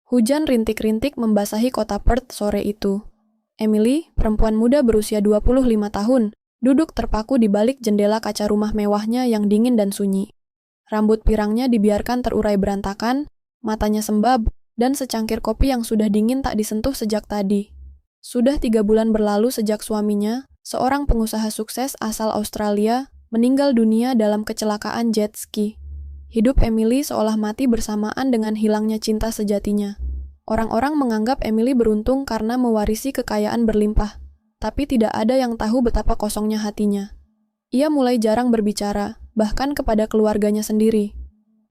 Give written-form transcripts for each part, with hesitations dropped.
Hujan rintik-rintik membasahi kota Perth sore itu. Emily, perempuan muda berusia 25 tahun, duduk terpaku di balik jendela kaca rumah mewahnya yang dingin dan sunyi. Rambut pirangnya dibiarkan terurai berantakan, matanya sembab, dan secangkir kopi yang sudah dingin tak disentuh sejak tadi. Sudah 3 bulan berlalu sejak suaminya, seorang pengusaha sukses asal Australia, meninggal dunia dalam kecelakaan jet ski. Hidup Emily seolah mati bersamaan dengan hilangnya cinta sejatinya. Orang-orang menganggap Emily beruntung karena mewarisi kekayaan berlimpah, tapi tidak ada yang tahu betapa kosongnya hatinya. Ia mulai jarang berbicara, bahkan kepada keluarganya sendiri.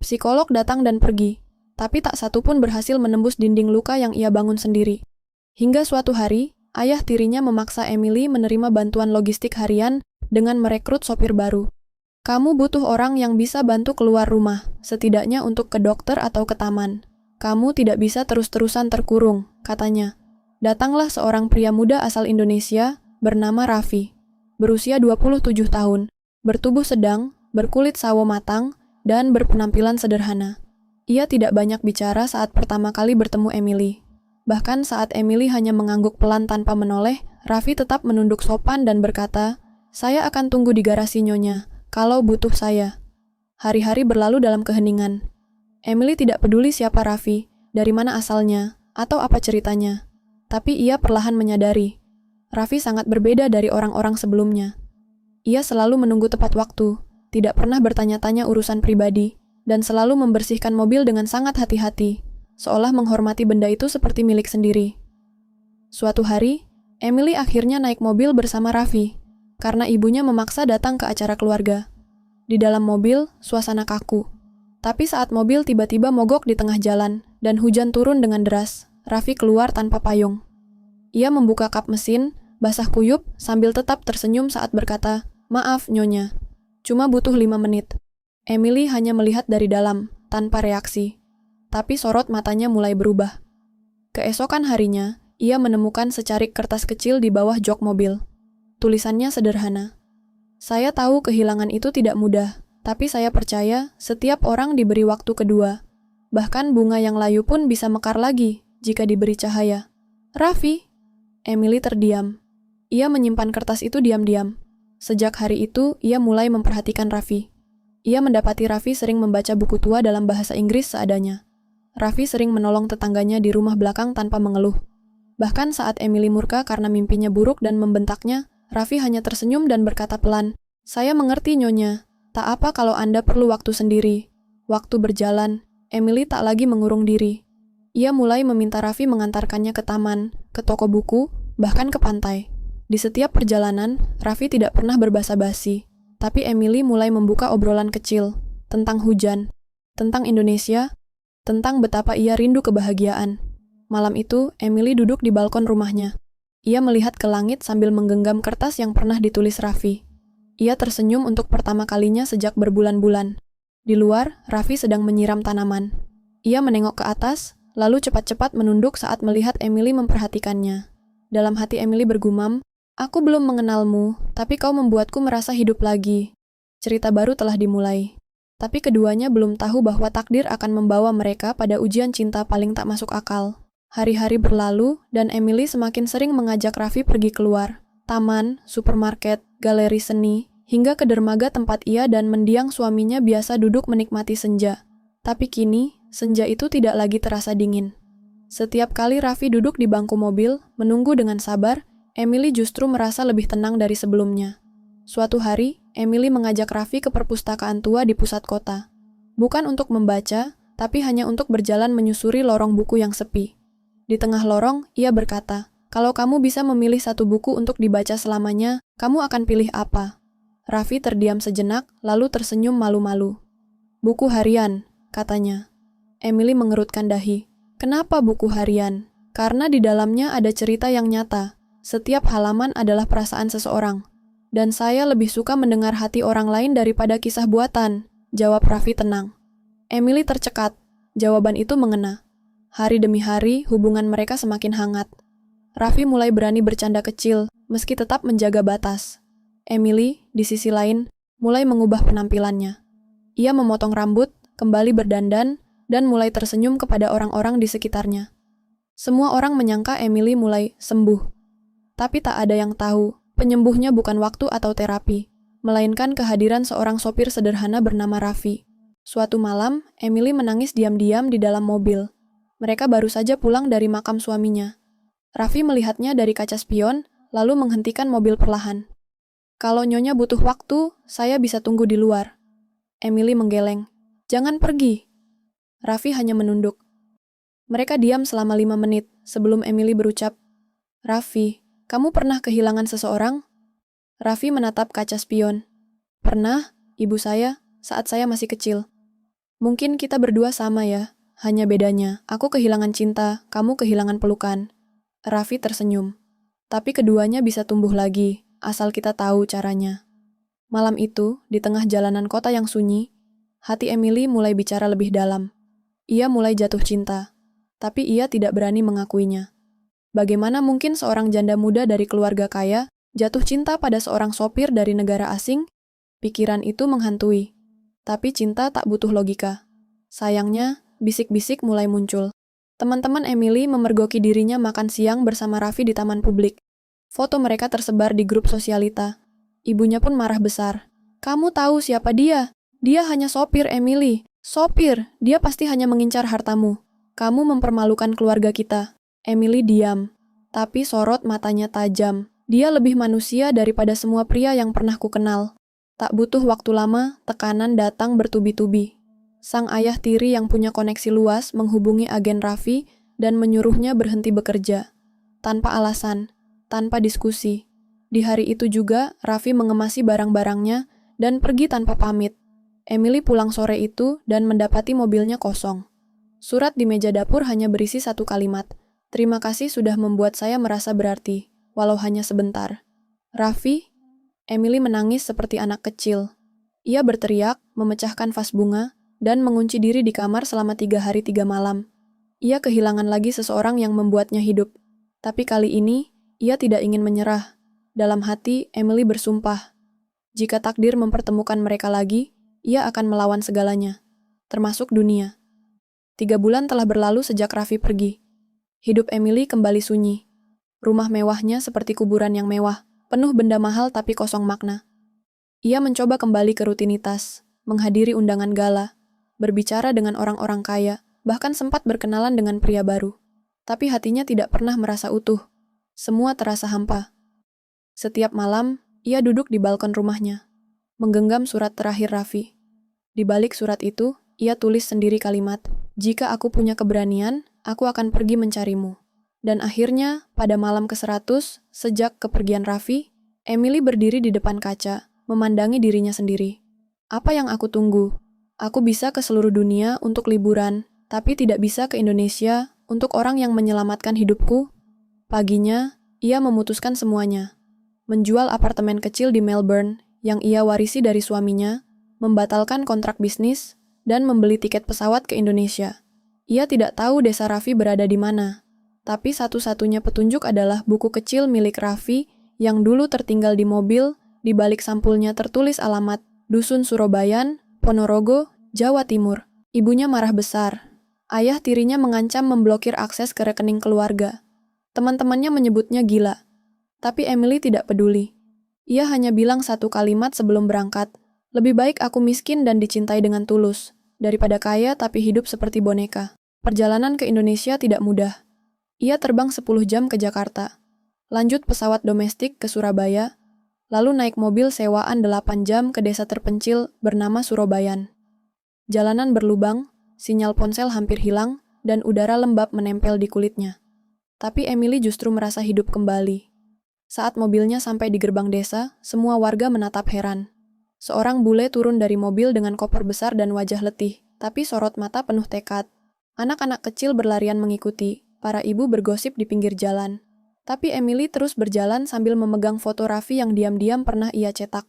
Psikolog datang dan pergi, tapi tak satu pun berhasil menembus dinding luka yang ia bangun sendiri. Hingga suatu hari, ayah tirinya memaksa Emily menerima bantuan logistik harian dengan merekrut sopir baru. Kamu butuh orang yang bisa bantu keluar rumah, setidaknya untuk ke dokter atau ke taman. Kamu tidak bisa terus-terusan terkurung, katanya. Datanglah seorang pria muda asal Indonesia, bernama Raffi. Berusia 27 tahun, bertubuh sedang, berkulit sawo matang, dan berpenampilan sederhana. Ia tidak banyak bicara saat pertama kali bertemu Emily. Bahkan saat Emily hanya mengangguk pelan tanpa menoleh, Raffi tetap menunduk sopan dan berkata, "Saya akan tunggu di garasi Nyonya, kalau butuh saya." Hari-hari berlalu dalam keheningan. Emily tidak peduli siapa Raffi, dari mana asalnya, atau apa ceritanya. Tapi ia perlahan menyadari, Raffi sangat berbeda dari orang-orang sebelumnya. Ia selalu menunggu tepat waktu, tidak pernah bertanya-tanya urusan pribadi, dan selalu membersihkan mobil dengan sangat hati-hati, seolah menghormati benda itu seperti milik sendiri. Suatu hari, Emily akhirnya naik mobil bersama Raffi, karena ibunya memaksa datang ke acara keluarga. Di dalam mobil, suasana kaku. Tapi saat mobil tiba-tiba mogok di tengah jalan, dan hujan turun dengan deras, Raffi keluar tanpa payung. Ia membuka kap mesin, basah kuyup, sambil tetap tersenyum saat berkata, "Maaf, Nyonya. Cuma butuh 5 menit." Emily hanya melihat dari dalam, tanpa reaksi. Tapi sorot matanya mulai berubah. Keesokan harinya, ia menemukan secarik kertas kecil di bawah jok mobil. Tulisannya sederhana. "Saya tahu kehilangan itu tidak mudah, tapi saya percaya setiap orang diberi waktu kedua. Bahkan bunga yang layu pun bisa mekar lagi jika diberi cahaya." "Raffi?" Emily terdiam. Ia menyimpan kertas itu diam-diam. Sejak hari itu, ia mulai memperhatikan Raffi. Ia mendapati Raffi sering membaca buku tua dalam bahasa Inggris seadanya. Raffi sering menolong tetangganya di rumah belakang tanpa mengeluh. Bahkan saat Emily murka karena mimpinya buruk dan membentaknya, Raffi hanya tersenyum dan berkata pelan, "Saya mengerti, Nyonya. Tak apa kalau Anda perlu waktu sendiri." Waktu berjalan, Emily tak lagi mengurung diri. Ia mulai meminta Raffi mengantarkannya ke taman, ke toko buku, bahkan ke pantai. Di setiap perjalanan, Raffi tidak pernah berbasa-basi, tapi Emily mulai membuka obrolan kecil, tentang hujan, tentang Indonesia, tentang betapa ia rindu kebahagiaan. Malam itu, Emily duduk di balkon rumahnya. Ia melihat ke langit sambil menggenggam kertas yang pernah ditulis Raffi. Ia tersenyum untuk pertama kalinya sejak berbulan-bulan. Di luar, Raffi sedang menyiram tanaman. Ia menengok ke atas, lalu cepat-cepat menunduk saat melihat Emily memperhatikannya. Dalam hati Emily bergumam, "Aku belum mengenalmu, tapi kau membuatku merasa hidup lagi." Cerita baru telah dimulai. Tapi keduanya belum tahu bahwa takdir akan membawa mereka pada ujian cinta paling tak masuk akal. Hari-hari berlalu, dan Emily semakin sering mengajak Raffi pergi keluar. Taman, supermarket, galeri seni, hingga ke dermaga tempat ia dan mendiang suaminya biasa duduk menikmati senja. Tapi kini, senja itu tidak lagi terasa dingin. Setiap kali Raffi duduk di bangku mobil, menunggu dengan sabar, Emily justru merasa lebih tenang dari sebelumnya. Suatu hari, Emily mengajak Raffi ke perpustakaan tua di pusat kota. Bukan untuk membaca, tapi hanya untuk berjalan menyusuri lorong buku yang sepi. Di tengah lorong, ia berkata, "Kalau kamu bisa memilih satu buku untuk dibaca selamanya, kamu akan pilih apa?" Raffi terdiam sejenak, lalu tersenyum malu-malu. "Buku harian," katanya. Emily mengerutkan dahi. "Kenapa buku harian?" "Karena di dalamnya ada cerita yang nyata. Setiap halaman adalah perasaan seseorang. Dan saya lebih suka mendengar hati orang lain daripada kisah buatan," jawab Raffi tenang. Emily tercekat. Jawaban itu mengena. Hari demi hari, hubungan mereka semakin hangat. Raffi mulai berani bercanda kecil, meski tetap menjaga batas. Emily, di sisi lain, mulai mengubah penampilannya. Ia memotong rambut, kembali berdandan, dan mulai tersenyum kepada orang-orang di sekitarnya. Semua orang menyangka Emily mulai sembuh. Tapi tak ada yang tahu, penyembuhnya bukan waktu atau terapi, melainkan kehadiran seorang sopir sederhana bernama Raffi. Suatu malam, Emily menangis diam-diam di dalam mobil. Mereka baru saja pulang dari makam suaminya. Raffi melihatnya dari kaca spion, lalu menghentikan mobil perlahan. "Kalau Nyonya butuh waktu, saya bisa tunggu di luar." Emily menggeleng. "Jangan pergi." Raffi hanya menunduk. Mereka diam selama 5 menit sebelum Emily berucap, "Raffi, kamu pernah kehilangan seseorang?" Raffi menatap kaca spion. "Pernah, ibu saya, saat saya masih kecil." "Mungkin kita berdua sama ya, hanya bedanya, aku kehilangan cinta, kamu kehilangan pelukan." Raffi tersenyum. "Tapi keduanya bisa tumbuh lagi, asal kita tahu caranya." Malam itu, di tengah jalanan kota yang sunyi, hati Emily mulai bicara lebih dalam. Ia mulai jatuh cinta, tapi ia tidak berani mengakuinya. Bagaimana mungkin seorang janda muda dari keluarga kaya jatuh cinta pada seorang sopir dari negara asing? Pikiran itu menghantui. Tapi cinta tak butuh logika. Sayangnya, bisik-bisik mulai muncul. Teman-teman Emily memergoki dirinya makan siang bersama Raffi di taman publik. Foto mereka tersebar di grup sosialita. Ibunya pun marah besar. "Kamu tahu siapa dia? Dia hanya sopir, Emily. Sopir, dia pasti hanya mengincar hartamu. Kamu mempermalukan keluarga kita." Emily diam, tapi sorot matanya tajam. Dia lebih manusia daripada semua pria yang pernah kukenal. Tak butuh waktu lama, tekanan datang bertubi-tubi. Sang ayah tiri yang punya koneksi luas menghubungi agen Raffi dan menyuruhnya berhenti bekerja. Tanpa alasan, tanpa diskusi. Di hari itu juga, Raffi mengemasi barang-barangnya dan pergi tanpa pamit. Emily pulang sore itu dan mendapati mobilnya kosong. Surat di meja dapur hanya berisi satu kalimat. "Terima kasih sudah membuat saya merasa berarti, walau hanya sebentar." "Raffi?" Emily menangis seperti anak kecil. Ia berteriak, memecahkan vas bunga, dan mengunci diri di kamar selama 3 hari 3 malam. Ia kehilangan lagi seseorang yang membuatnya hidup. Tapi kali ini, ia tidak ingin menyerah. Dalam hati, Emily bersumpah, jika takdir mempertemukan mereka lagi, ia akan melawan segalanya, termasuk dunia. 3 bulan telah berlalu sejak Raffi pergi. Hidup Emily kembali sunyi. Rumah mewahnya seperti kuburan yang mewah, penuh benda mahal tapi kosong makna. Ia mencoba kembali ke rutinitas, menghadiri undangan gala, berbicara dengan orang-orang kaya, bahkan sempat berkenalan dengan pria baru. Tapi hatinya tidak pernah merasa utuh. Semua terasa hampa. Setiap malam, ia duduk di balkon rumahnya, menggenggam surat terakhir Raffi. Di balik surat itu, ia tulis sendiri kalimat, "Jika aku punya keberanian, aku akan pergi mencarimu." Dan akhirnya, pada malam ke-100, sejak kepergian Raffi, Emily berdiri di depan kaca, memandangi dirinya sendiri. "Apa yang aku tunggu? Aku bisa ke seluruh dunia untuk liburan, tapi tidak bisa ke Indonesia untuk orang yang menyelamatkan hidupku." Paginya, ia memutuskan semuanya. Menjual apartemen kecil di Melbourne yang ia warisi dari suaminya, membatalkan kontrak bisnis, dan membeli tiket pesawat ke Indonesia. Ia tidak tahu desa Raffi berada di mana, tapi satu-satunya petunjuk adalah buku kecil milik Raffi yang dulu tertinggal di mobil. Di balik sampulnya tertulis alamat Dusun Surobayan, Ponorogo, Jawa Timur. Ibunya marah besar. Ayah tirinya mengancam memblokir akses ke rekening keluarga. Teman-temannya menyebutnya gila. Tapi Emily tidak peduli. Ia hanya bilang satu kalimat sebelum berangkat, "Lebih baik aku miskin dan dicintai dengan tulus, daripada kaya tapi hidup seperti boneka." Perjalanan ke Indonesia tidak mudah. Ia terbang 10 jam ke Jakarta, lanjut pesawat domestik ke Surabaya, lalu naik mobil sewaan 8 jam ke desa terpencil bernama Surobayan. Jalanan berlubang, sinyal ponsel hampir hilang, dan udara lembab menempel di kulitnya. Tapi Emily justru merasa hidup kembali. Saat mobilnya sampai di gerbang desa, semua warga menatap heran. Seorang bule turun dari mobil dengan koper besar dan wajah letih, tapi sorot mata penuh tekad. Anak-anak kecil berlarian mengikuti, para ibu bergosip di pinggir jalan. Tapi Emily terus berjalan sambil memegang foto Raffi yang diam-diam pernah ia cetak.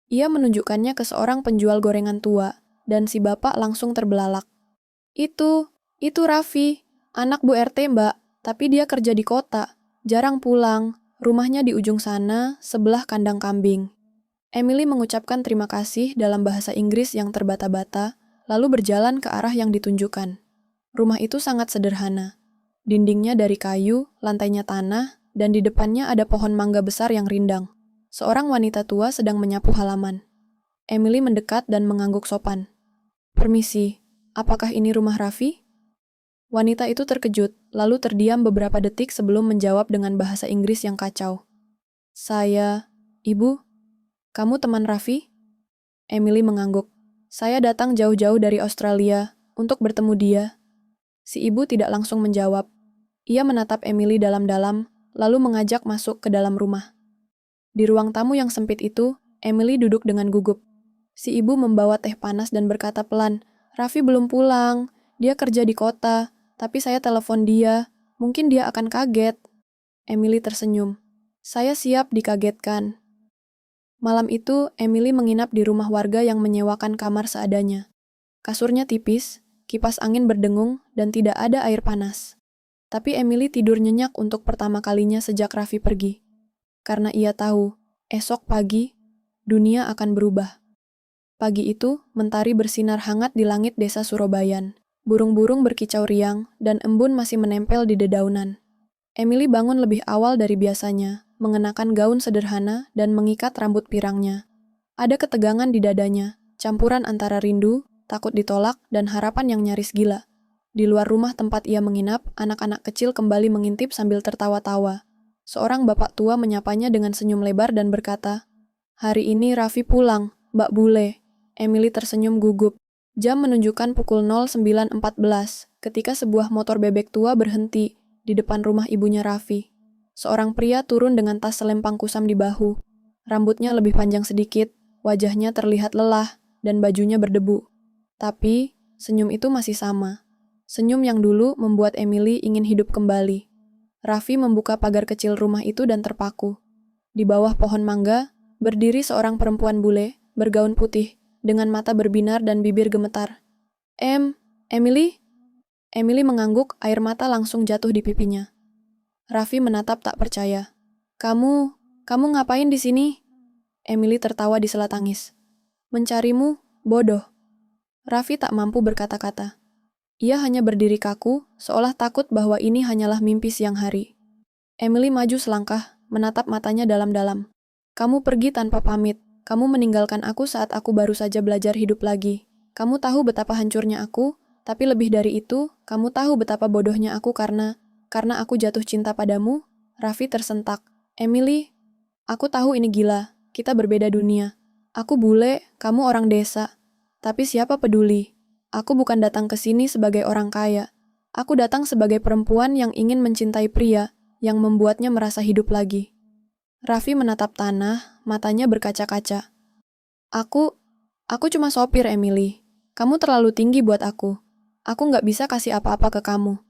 Ia menunjukkannya ke seorang penjual gorengan tua, dan si bapak langsung terbelalak. Itu Raffi, anak Bu RT Mbak, tapi dia kerja di kota, jarang pulang. Rumahnya di ujung sana, sebelah kandang kambing. Emily mengucapkan terima kasih dalam bahasa Inggris yang terbata-bata, lalu berjalan ke arah yang ditunjukkan. Rumah itu sangat sederhana. Dindingnya dari kayu, lantainya tanah, dan di depannya ada pohon mangga besar yang rindang. Seorang wanita tua sedang menyapu halaman. Emily mendekat dan mengangguk sopan. "Permisi, apakah ini rumah Raffi?" Wanita itu terkejut, lalu terdiam beberapa detik sebelum menjawab dengan bahasa Inggris yang kacau. Ibu, kamu teman Raffi?" Emily mengangguk. "Saya datang jauh-jauh dari Australia untuk bertemu dia." Si ibu tidak langsung menjawab. Ia menatap Emily dalam-dalam, lalu mengajak masuk ke dalam rumah. Di ruang tamu yang sempit itu, Emily duduk dengan gugup. Si ibu membawa teh panas dan berkata pelan, "Raffi belum pulang, dia kerja di kota, tapi saya telepon dia, mungkin dia akan kaget." Emily tersenyum. "Saya siap dikagetkan." Malam itu, Emily menginap di rumah warga yang menyewakan kamar seadanya. Kasurnya tipis, kipas angin berdengung, dan tidak ada air panas. Tapi Emily tidur nyenyak untuk pertama kalinya sejak Raffi pergi. Karena ia tahu, esok pagi, dunia akan berubah. Pagi itu, mentari bersinar hangat di langit desa Surobayan. Burung-burung berkicau riang, dan embun masih menempel di dedaunan. Emily bangun lebih awal dari biasanya, mengenakan gaun sederhana dan mengikat rambut pirangnya. Ada ketegangan di dadanya, campuran antara rindu, takut ditolak, dan harapan yang nyaris gila. Di luar rumah tempat ia menginap, anak-anak kecil kembali mengintip sambil tertawa-tawa. Seorang bapak tua menyapanya dengan senyum lebar dan berkata, "Hari ini Raffi pulang, Mbak Bule." Emily tersenyum gugup. Jam menunjukkan pukul 09.14 ketika sebuah motor bebek tua berhenti di depan rumah ibunya Raffi. Seorang pria turun dengan tas selempang kusam di bahu. Rambutnya lebih panjang sedikit, wajahnya terlihat lelah, dan bajunya berdebu. Tapi, senyum itu masih sama. Senyum yang dulu membuat Emily ingin hidup kembali. Raffi membuka pagar kecil rumah itu dan terpaku. Di bawah pohon mangga, berdiri seorang perempuan bule, bergaun putih, dengan mata berbinar dan bibir gemetar. Emily?" Emily mengangguk, air mata langsung jatuh di pipinya. Raffi menatap tak percaya. Kamu ngapain di sini?" Emily tertawa di sela tangis. "Mencarimu, bodoh." Raffi tak mampu berkata-kata. Ia hanya berdiri kaku, seolah takut bahwa ini hanyalah mimpi siang hari. Emily maju selangkah, menatap matanya dalam-dalam. "Kamu pergi tanpa pamit. Kamu meninggalkan aku saat aku baru saja belajar hidup lagi. Kamu tahu betapa hancurnya aku, tapi lebih dari itu, kamu tahu betapa bodohnya aku karena aku jatuh cinta padamu." Raffi tersentak. "Emily, aku tahu ini gila. Kita berbeda dunia. Aku bule, kamu orang desa. Tapi siapa peduli? Aku bukan datang ke sini sebagai orang kaya. Aku datang sebagai perempuan yang ingin mencintai pria, yang membuatnya merasa hidup lagi." Raffi menatap tanah, matanya berkaca-kaca. Aku cuma sopir, Emily. Kamu terlalu tinggi buat aku. Aku nggak bisa kasih apa-apa ke kamu."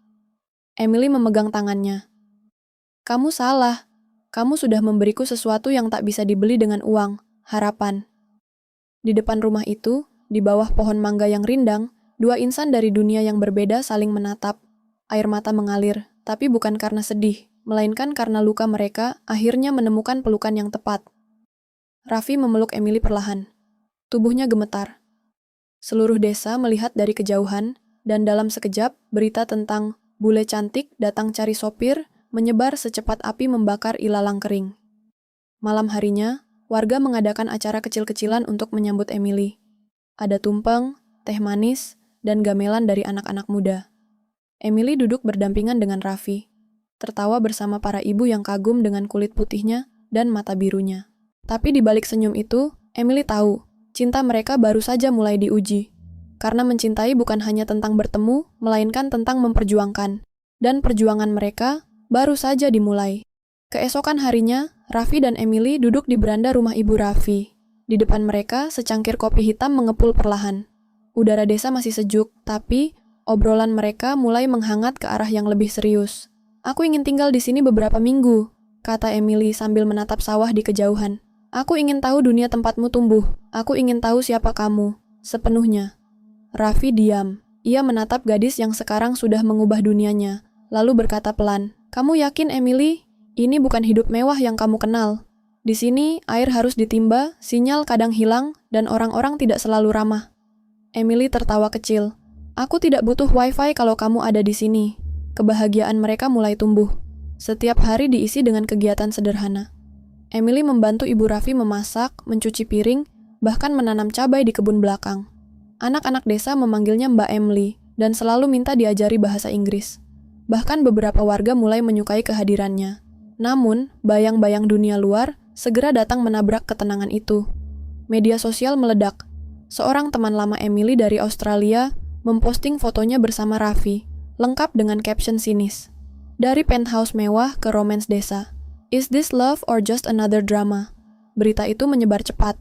Emily memegang tangannya. "Kamu salah. Kamu sudah memberiku sesuatu yang tak bisa dibeli dengan uang, harapan." Di depan rumah itu, di bawah pohon mangga yang rindang, dua insan dari dunia yang berbeda saling menatap. Air mata mengalir, tapi bukan karena sedih, melainkan karena luka mereka akhirnya menemukan pelukan yang tepat. Raffi memeluk Emily perlahan. Tubuhnya gemetar. Seluruh desa melihat dari kejauhan, dan dalam sekejap, berita tentang bule cantik datang cari sopir menyebar secepat api membakar ilalang kering. Malam harinya, warga mengadakan acara kecil-kecilan untuk menyambut Emily. Ada tumpeng, teh manis, dan gamelan dari anak-anak muda. Emily duduk berdampingan dengan Raffi, tertawa bersama para ibu yang kagum dengan kulit putihnya dan mata birunya. Tapi di balik senyum itu, Emily tahu, cinta mereka baru saja mulai diuji. Karena mencintai bukan hanya tentang bertemu, melainkan tentang memperjuangkan. Dan perjuangan mereka baru saja dimulai. Keesokan harinya, Raffi dan Emily duduk di beranda rumah ibu Raffi. Di depan mereka, secangkir kopi hitam mengepul perlahan. Udara desa masih sejuk, tapi obrolan mereka mulai menghangat ke arah yang lebih serius. "Aku ingin tinggal di sini beberapa minggu," kata Emily sambil menatap sawah di kejauhan. "Aku ingin tahu dunia tempatmu tumbuh. Aku ingin tahu siapa kamu, sepenuhnya." Raffi diam. Ia menatap gadis yang sekarang sudah mengubah dunianya, lalu berkata pelan, "Kamu yakin, Emily? Ini bukan hidup mewah yang kamu kenal. Di sini, air harus ditimba, sinyal kadang hilang, dan orang-orang tidak selalu ramah." Emily tertawa kecil. Aku tidak butuh wifi kalau kamu ada di sini. Kebahagiaan mereka mulai tumbuh. Setiap hari diisi dengan kegiatan sederhana. Emily membantu Ibu Raffi memasak, mencuci piring, bahkan menanam cabai di kebun belakang. Anak-anak desa memanggilnya Mbak Emily dan selalu minta diajari bahasa Inggris. Bahkan beberapa warga mulai menyukai kehadirannya. Namun, bayang-bayang dunia luar segera datang menabrak ketenangan itu. Media sosial meledak. Seorang teman lama Emily dari Australia memposting fotonya bersama Raffi, lengkap dengan caption sinis. Dari penthouse mewah ke romance desa. Is this love or just another drama? Berita itu menyebar cepat.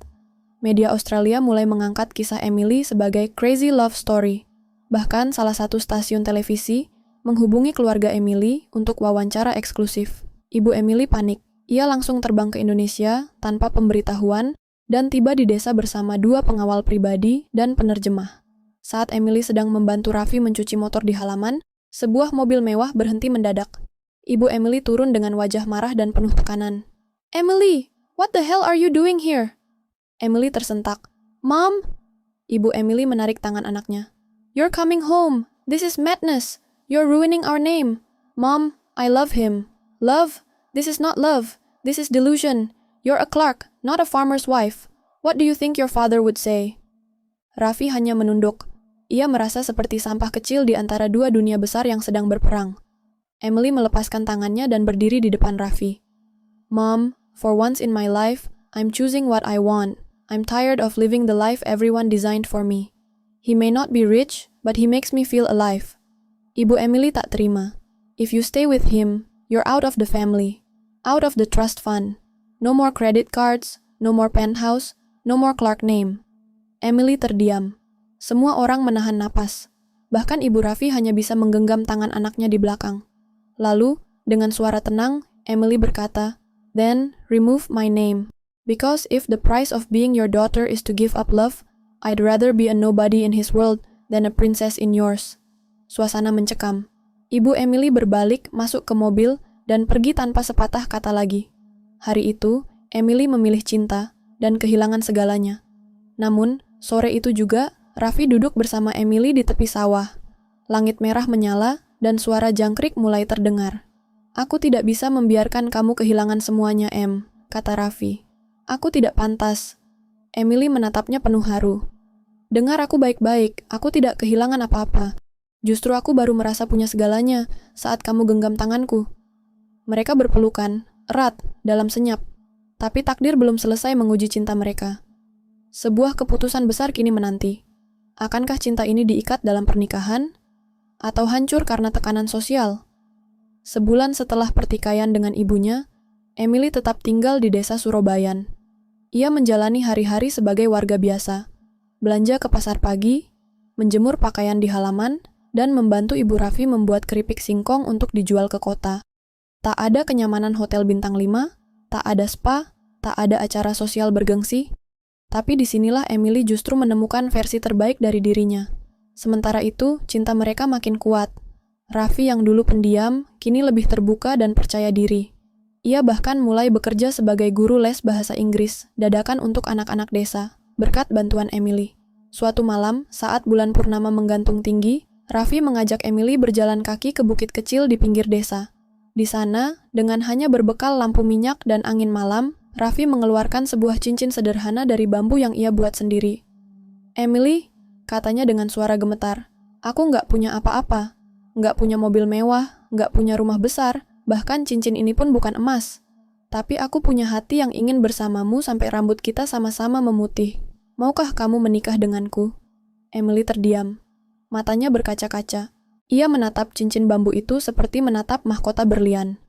Media Australia mulai mengangkat kisah Emily sebagai crazy love story. Bahkan salah satu stasiun televisi menghubungi keluarga Emily untuk wawancara eksklusif. Ibu Emily panik. Ia langsung terbang ke Indonesia tanpa pemberitahuan dan tiba di desa bersama 2 pengawal pribadi dan penerjemah. Saat Emily sedang membantu Raffi mencuci motor di halaman, sebuah mobil mewah berhenti mendadak. Ibu Emily turun dengan wajah marah dan penuh tekanan. Emily, what the hell are you doing here? Emily tersentak. Mom? Ibu Emily menarik tangan anaknya. You're coming home. This is madness. You're ruining our name. Mom, I love him. Love? This is not love. This is delusion. You're a clerk, not a farmer's wife. What do you think your father would say? Raffi hanya menunduk. Ia merasa seperti sampah kecil di antara 2 dunia besar yang sedang berperang. Emily melepaskan tangannya dan berdiri di depan Raffi. Mom, for once in my life, I'm choosing what I want. I'm tired of living the life everyone designed for me. He may not be rich, but he makes me feel alive. Ibu Emily tak terima. If you stay with him, you're out of the family. Out of the trust fund. No more credit cards, no more penthouse, no more Clark name. Emily terdiam. Semua orang menahan napas. Bahkan Ibu Raffi hanya bisa menggenggam tangan anaknya di belakang. Lalu, dengan suara tenang, Emily berkata, Then, remove my name. Because if the price of being your daughter is to give up love, I'd rather be a nobody in his world than a princess in yours. Suasana mencekam. Ibu Emily berbalik, masuk ke mobil, dan pergi tanpa sepatah kata lagi. Hari itu, Emily memilih cinta dan kehilangan segalanya. Namun, sore itu juga, Raffi duduk bersama Emily di tepi sawah. Langit merah menyala dan suara jangkrik mulai terdengar. Aku tidak bisa membiarkan kamu kehilangan semuanya, Em, kata Raffi. Aku tidak pantas. Emily menatapnya penuh haru. Dengar aku baik-baik, aku tidak kehilangan apa-apa. Justru aku baru merasa punya segalanya saat kamu genggam tanganku. Mereka berpelukan, erat, dalam senyap. Tapi takdir belum selesai menguji cinta mereka. Sebuah keputusan besar kini menanti. Akankah cinta ini diikat dalam pernikahan? Atau hancur karena tekanan sosial? Sebulan setelah pertikaian dengan ibunya, Emily tetap tinggal di desa Surobayan. Ia menjalani hari-hari sebagai warga biasa. Belanja ke pasar pagi, menjemur pakaian di halaman, dan membantu Ibu Raffi membuat keripik singkong untuk dijual ke kota. Tak ada kenyamanan hotel bintang 5, tak ada spa, tak ada acara sosial bergengsi. Tapi disinilah Emily justru menemukan versi terbaik dari dirinya. Sementara itu, cinta mereka makin kuat. Raffi yang dulu pendiam, kini lebih terbuka dan percaya diri. Ia bahkan mulai bekerja sebagai guru les bahasa Inggris, dadakan untuk anak-anak desa, berkat bantuan Emily. Suatu malam, saat bulan purnama menggantung tinggi, Raffi mengajak Emily berjalan kaki ke bukit kecil di pinggir desa. Di sana, dengan hanya berbekal lampu minyak dan angin malam, Raffi mengeluarkan sebuah cincin sederhana dari bambu yang ia buat sendiri. Emily, katanya dengan suara gemetar, aku nggak punya apa-apa. Nggak punya mobil mewah, nggak punya rumah besar, bahkan cincin ini pun bukan emas. Tapi aku punya hati yang ingin bersamamu sampai rambut kita sama-sama memutih. Maukah kamu menikah denganku? Emily terdiam. Matanya berkaca-kaca. Ia menatap cincin bambu itu seperti menatap mahkota berlian.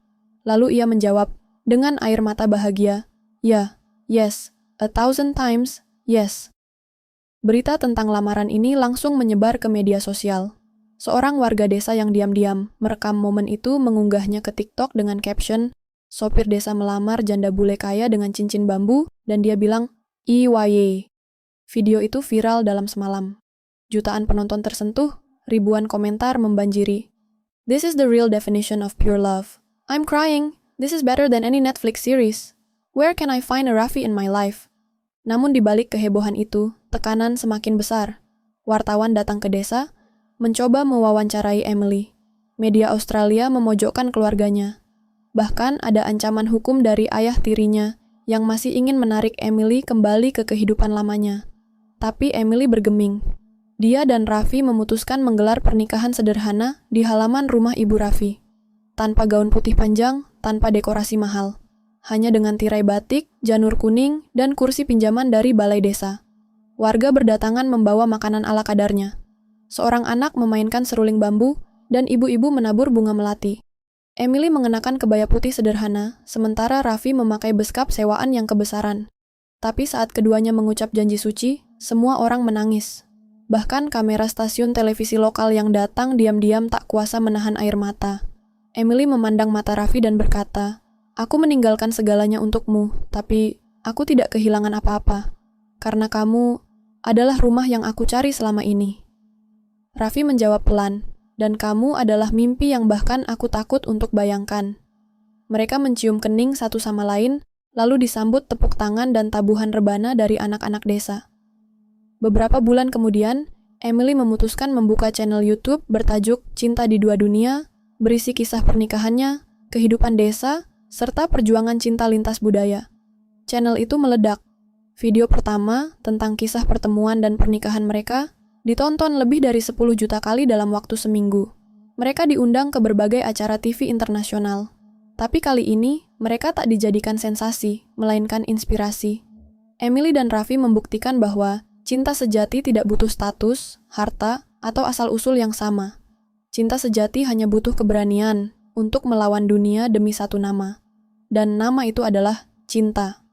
Lalu ia menjawab, dengan air mata bahagia, ya, yes, 1,000 times, yes. Berita tentang lamaran ini langsung menyebar ke media sosial. Seorang warga desa yang diam-diam merekam momen itu mengunggahnya ke TikTok dengan caption, sopir desa melamar janda bule kaya dengan cincin bambu, dan dia bilang, IYY. Video itu viral dalam semalam. Jutaan penonton tersentuh, ribuan komentar membanjiri. This is the real definition of pure love. I'm crying. This is better than any Netflix series. Where can I find a Raffi in my life? Namun di balik kehebohan itu, tekanan semakin besar. Wartawan datang ke desa, mencoba mewawancarai Emily. Media Australia memojokkan keluarganya. Bahkan ada ancaman hukum dari ayah tirinya yang masih ingin menarik Emily kembali ke kehidupan lamanya. Tapi Emily bergeming. Dia dan Raffi memutuskan menggelar pernikahan sederhana di halaman rumah ibu Raffi. Tanpa gaun putih panjang, tanpa dekorasi mahal. Hanya dengan tirai batik, janur kuning, dan kursi pinjaman dari balai desa. Warga berdatangan membawa makanan ala kadarnya. Seorang anak memainkan seruling bambu, dan ibu-ibu menabur bunga melati. Emily mengenakan kebaya putih sederhana, sementara Raffi memakai beskap sewaan yang kebesaran. Tapi saat keduanya mengucap janji suci, semua orang menangis. Bahkan kamera stasiun televisi lokal yang datang diam-diam tak kuasa menahan air mata. Emily memandang mata Raffi dan berkata, "Aku meninggalkan segalanya untukmu, tapi aku tidak kehilangan apa-apa. Karena kamu adalah rumah yang aku cari selama ini." Raffi menjawab pelan, "Dan kamu adalah mimpi yang bahkan aku takut untuk bayangkan." Mereka mencium kening satu sama lain, lalu disambut tepuk tangan dan tabuhan rebana dari anak-anak desa. Beberapa bulan kemudian, Emily memutuskan membuka channel YouTube bertajuk Cinta di Dua Dunia, berisi kisah pernikahannya, kehidupan desa, serta perjuangan cinta lintas budaya. Channel itu meledak. Video pertama tentang kisah pertemuan dan pernikahan mereka ditonton lebih dari 10 juta kali dalam waktu seminggu. Mereka diundang ke berbagai acara TV internasional. Tapi kali ini, mereka tak dijadikan sensasi, melainkan inspirasi. Emily dan Raffi membuktikan bahwa cinta sejati tidak butuh status, harta, atau asal-usul yang sama. Cinta sejati hanya butuh keberanian untuk melawan dunia demi satu nama. Dan nama itu adalah cinta.